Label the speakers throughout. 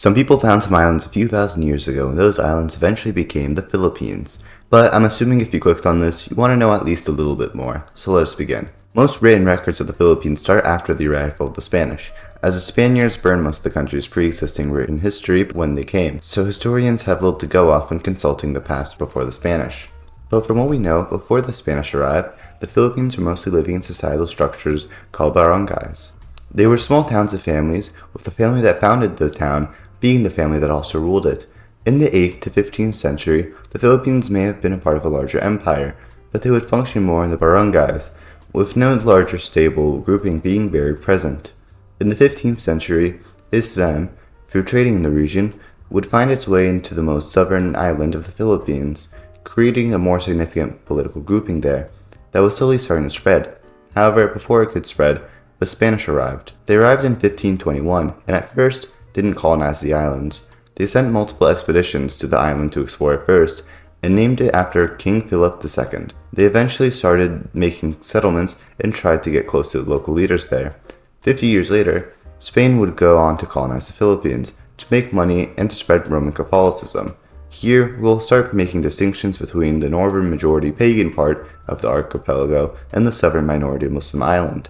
Speaker 1: Some people found some islands a few thousand years ago, and those islands eventually became the Philippines. But I'm assuming if you clicked on this, you want to know at least a little bit more, so let us begin. Most written records of the Philippines start after the arrival of the Spanish, as the Spaniards burned most of the country's pre-existing written history when they came, so historians have little to go off when consulting the past before the Spanish. But from what we know, before the Spanish arrived, the Philippines were mostly living in societal structures called barangays. They were small towns of families, with the family that founded the town being the family that also ruled it. In the 8th to 15th century, the Philippines may have been a part of a larger empire, but they would function more in the barangays, with no larger stable grouping being very present. In the 15th century, Islam, through trading in the region, would find its way into the most southern island of the Philippines, creating a more significant political grouping there that was slowly starting to spread. However, before it could spread, the Spanish arrived. They arrived in 1521, and at first didn't colonize the islands. They sent multiple expeditions to the island to explore it first, and named it after King Philip II. They eventually started making settlements and tried to get close to the local leaders there. 50 years later, Spain would go on to colonize the Philippines, to make money and to spread Roman Catholicism. Here, we'll start making distinctions between the northern majority pagan part of the archipelago and the southern minority Muslim island.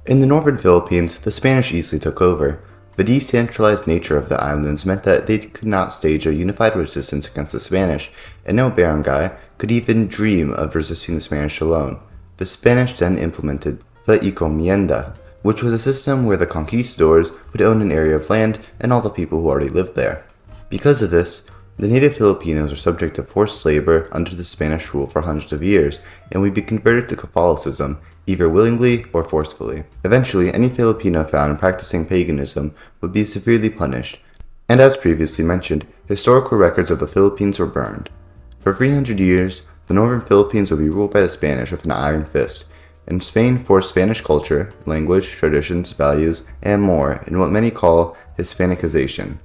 Speaker 1: In the northern Philippines, the Spanish easily took over. The decentralized nature of the islands meant that they could not stage a unified resistance against the Spanish, and no barangay could even dream of resisting the Spanish alone. The Spanish then implemented the encomienda, which was a system where the conquistadors would own an area of land and all the people who already lived there. Because of this, the native Filipinos are subject to forced labor under the Spanish rule for hundreds of years, and would be converted to Catholicism, either willingly or forcefully. Eventually, any Filipino found practicing paganism would be severely punished, and as previously mentioned, historical records of the Philippines were burned. For 300 years, the northern Philippines would be ruled by the Spanish with an iron fist, and Spain forced Spanish culture, language, traditions, values, and more in what many call Hispanicization.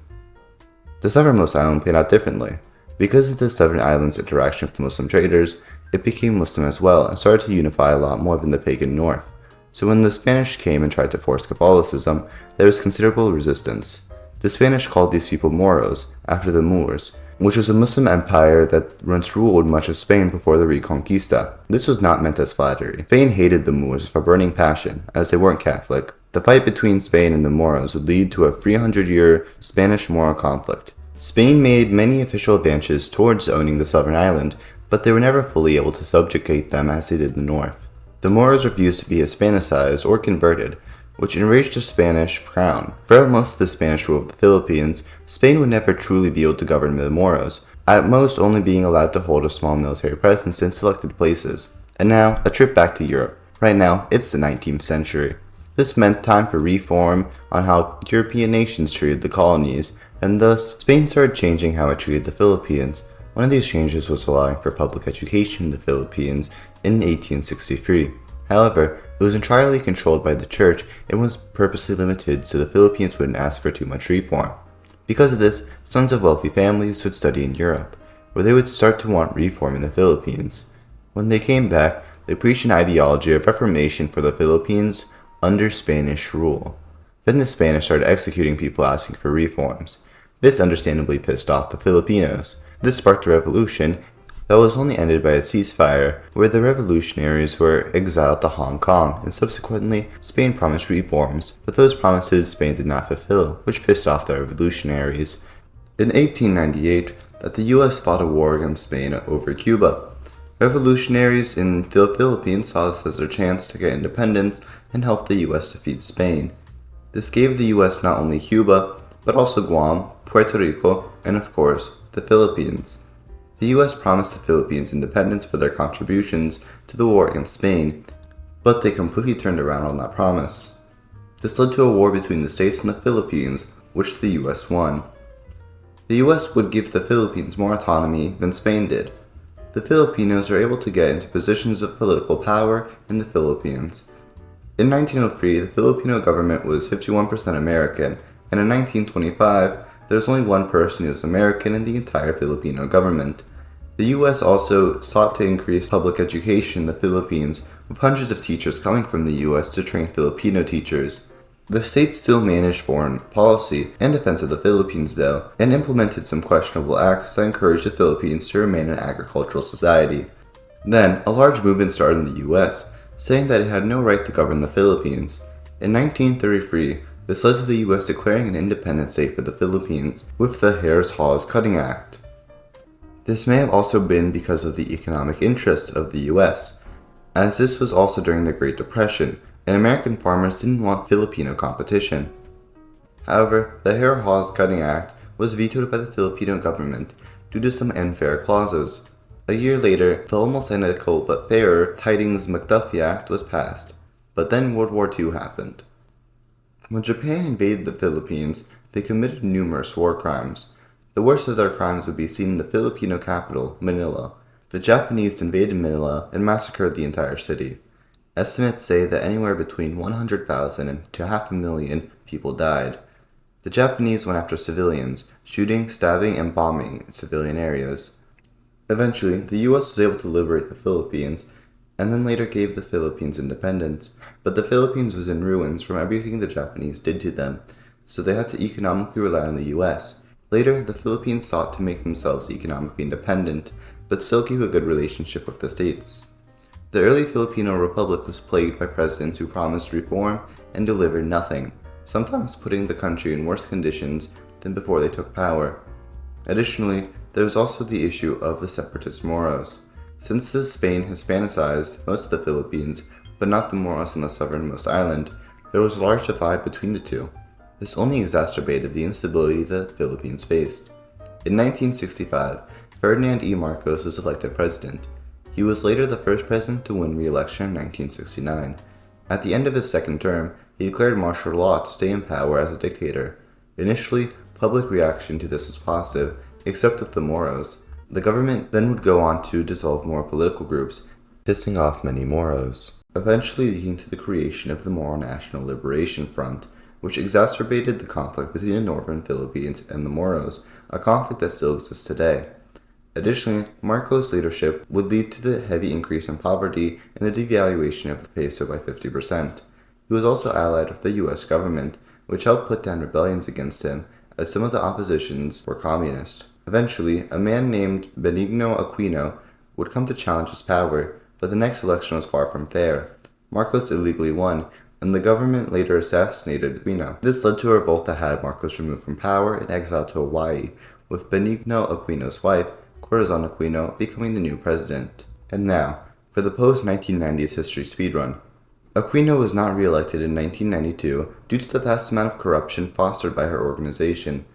Speaker 1: The southernmost island played out differently. Because of the southern island's interaction with the Muslim traders, it became Muslim as well and started to unify a lot more than the pagan north. So when the Spanish came and tried to force Catholicism, there was considerable resistance. The Spanish called these people Moros, after the Moors, which was a Muslim empire that once ruled much of Spain before the Reconquista. This was not meant as flattery. Spain hated the Moors with a burning passion, as they weren't Catholic. The fight between Spain and the Moros would lead to a 300-year Spanish-Moro conflict. Spain made many official advances towards owning the southern island, but they were never fully able to subjugate them as they did the north. The Moros refused to be Hispanicized or converted, which enraged the Spanish crown. Throughout most of the Spanish rule of the Philippines, Spain would never truly be able to govern the Moros, at most only being allowed to hold a small military presence in selected places. And now, a trip back to Europe. Right now, it's the 19th century. This meant time for reform on how European nations treated the colonies, and thus, Spain started changing how it treated the Philippines. One of these changes was allowing for public education in the Philippines in 1863. However, it was entirely controlled by the church and was purposely limited so the Philippines wouldn't ask for too much reform. Because of this, sons of wealthy families would study in Europe, where they would start to want reform in the Philippines. When they came back, they preached an ideology of reformation for the Philippines under Spanish rule. Then the Spanish started executing people asking for reforms. This understandably pissed off the Filipinos. This sparked a revolution that was only ended by a ceasefire, where the revolutionaries were exiled to Hong Kong, and subsequently, Spain promised reforms, but those promises Spain did not fulfill, which pissed off the revolutionaries. In 1898, the US fought a war against Spain over Cuba. Revolutionaries in the Philippines saw this as their chance to get independence and help the US defeat Spain. This gave the US not only Cuba, but also Guam, Puerto Rico, and of course, the Philippines. The US promised the Philippines independence for their contributions to the war against Spain, but they completely turned around on that promise. This led to a war between the states and the Philippines, which the US won. The US would give the Philippines more autonomy than Spain did. The Filipinos were able to get into positions of political power in the Philippines. In 1903, the Filipino government was 51% American, and in 1925, there was only one person who was American in the entire Filipino government. The US also sought to increase public education in the Philippines, with hundreds of teachers coming from the US to train Filipino teachers. The state still managed foreign policy and defense of the Philippines, though, and implemented some questionable acts that encouraged the Philippines to remain an agricultural society. Then, a large movement started in the US, saying that it had no right to govern the Philippines. In 1933, this led to the US declaring an independent state for the Philippines with the Harris-Hawes Cutting Act. This may have also been because of the economic interests of the US, as this was also during the Great Depression, and American farmers didn't want Filipino competition. However, the Harris-Hawes Cutting Act was vetoed by the Filipino government due to some unfair clauses. A year later, the almost identical but fairer Tydings-McDuffie Act was passed, but then World War II happened. When Japan invaded the Philippines, they committed numerous war crimes. The worst of their crimes would be seen in the Filipino capital, Manila. The Japanese invaded Manila and massacred the entire city. Estimates say that anywhere between 100,000 to 500,000 people died. The Japanese went after civilians, shooting, stabbing, and bombing civilian areas. Eventually, the US was able to liberate the Philippines, and then later gave the Philippines independence. But the Philippines was in ruins from everything the Japanese did to them, so they had to economically rely on the US. Later, the Philippines sought to make themselves economically independent, but still keep a good relationship with the states. The early Filipino Republic was plagued by presidents who promised reform and delivered nothing, sometimes putting the country in worse conditions than before they took power. Additionally, there was also the issue of the separatist Moros. Since Spain Hispanicized most of the Philippines, but not the Moros on the southernmost island, there was a large divide between the two. This only exacerbated the instability the Philippines faced. In 1965, Ferdinand Marcos was elected president. He was later the first president to win re-election in 1969. At the end of his second term, he declared martial law to stay in power as a dictator. Initially, public reaction to this was positive, except with the Moros. The government then would go on to dissolve more political groups, pissing off many Moros, eventually leading to the creation of the Moro National Liberation Front, which exacerbated the conflict between the northern Philippines and the Moros, a conflict that still exists today. Additionally, Marcos' leadership would lead to the heavy increase in poverty and the devaluation of the peso by 50%. He was also allied with the US government, which helped put down rebellions against him, as some of the oppositions were communist. Eventually, a man named Benigno Aquino would come to challenge his power, but the next election was far from fair. Marcos illegally won, and the government later assassinated Aquino. This led to a revolt that had Marcos removed from power and exiled to Hawaii, with Benigno Aquino's wife, Corazon Aquino, becoming the new president. And now, for the post-1990s history speedrun. Aquino was not re-elected in 1992 due to the vast amount of corruption fostered by her organization.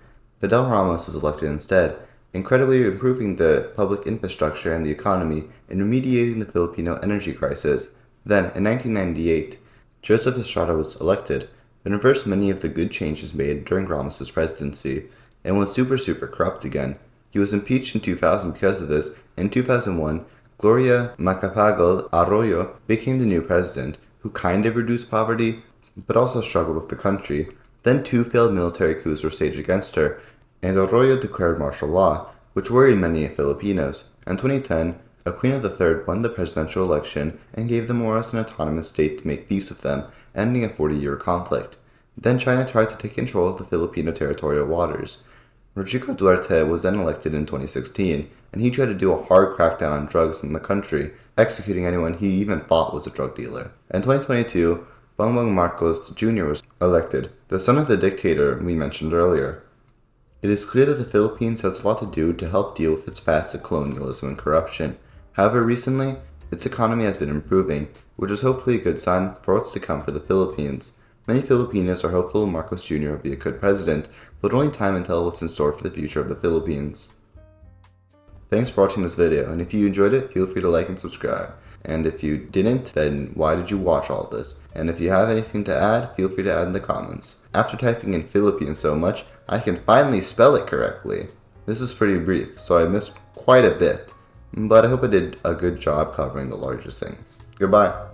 Speaker 1: Fidel Ramos was elected instead, incredibly improving the public infrastructure and the economy and remediating the Filipino energy crisis. Then, in 1998, Joseph Estrada was elected, and reversed many of the good changes made during Ramos' presidency, and was super corrupt again. He was impeached in 2000 because of this. In 2001, Gloria Macapagal Arroyo became the new president, who kind of reduced poverty, but also struggled with the country. Then 2 failed military coups were staged against her, and Arroyo declared martial law, which worried many Filipinos. In 2010, Aquino III won the presidential election and gave the Moros an autonomous state to make peace with them, ending a 40-year conflict. Then China tried to take control of the Filipino territorial waters. Rodrigo Duterte was then elected in 2016, and he tried to do a hard crackdown on drugs in the country, executing anyone he even thought was a drug dealer. In 2022, Bongbong Marcos Jr. was elected, the son of the dictator we mentioned earlier. It is clear that the Philippines has a lot to do to help deal with its past of colonialism and corruption. However, recently, its economy has been improving, which is hopefully a good sign for what's to come for the Philippines. Many Filipinos are hopeful Marcos Jr. will be a good president, but only time will tell what's in store for the future of the Philippines. Thanks for watching this video, and if you enjoyed it, feel free to like and subscribe. And if you didn't, then why did you watch all this? And if you have anything to add, feel free to add in the comments. After typing in Philippines so much, I can finally spell it correctly. This is pretty brief, so I missed quite a bit, but I hope I did a good job covering the largest things. Goodbye.